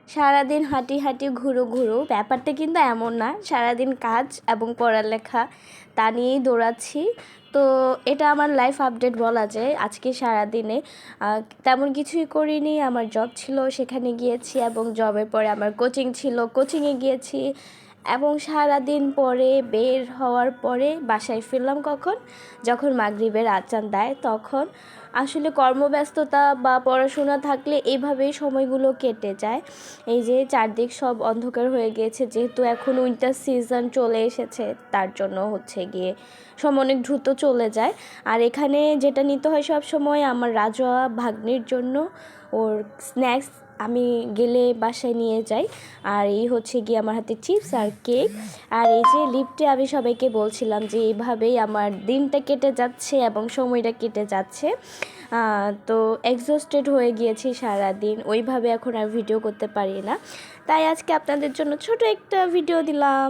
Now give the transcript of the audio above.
সারাদিন হাঁটি হাঁটি ঘুরো ঘুরো, ব্যাপারটা কিন্তু এমন না। সারাদিন কাজ এবং পড়ালেখা তা নিয়েই দৌড়াচ্ছি। তো এটা আমার লাইফ আপডেট বলা যায়। আজকে সারাদিনে তেমন কিছুই করিনি। আমার জব ছিল, সেখানে গিয়েছি, এবং জবের পরে আমার কোচিং ছিল, কোচিংয়ে গিয়েছি, এবং সারাদিন পরে বের হওয়ার পরে বাসায় ফিরলাম কখন, যখন মাগরিবের আজান দেয় তখন। আসলে কর্মব্যস্ততা বা পড়াশোনা থাকলে এইভাবেই সময়গুলো কেটে যায়। এই যে চারদিক সব অন্ধকার হয়ে গিয়েছে, যেহেতু এখন উইন্টার সিজন চলে এসেছে, তার জন্য হচ্ছে গিয়ে সময় অনেক দ্রুত চলে যায়। আর এখানে যেটা নিতে হয় সব সময় আমার রাজোয়া ভাগ্নির জন্য, ওর স্ন্যাক্স আমি গেলে বাসায় নিয়ে যাই। আর এই হচ্ছে গিয়ে আমার হাতে চিপস আর কেক। আর এই যে লিফটে আমি সবাইকে বলছিলাম যে এইভাবেই আমার দিনটা কেটে যাচ্ছে এবং সময়টা কেটে যাচ্ছে। তো এক্সস্টেড হয়ে গিয়েছি সারাদিন, ওইভাবে এখন আর ভিডিও করতে পারি না। তাই আজকে আপনাদের জন্য ছোট একটা ভিডিও দিলাম।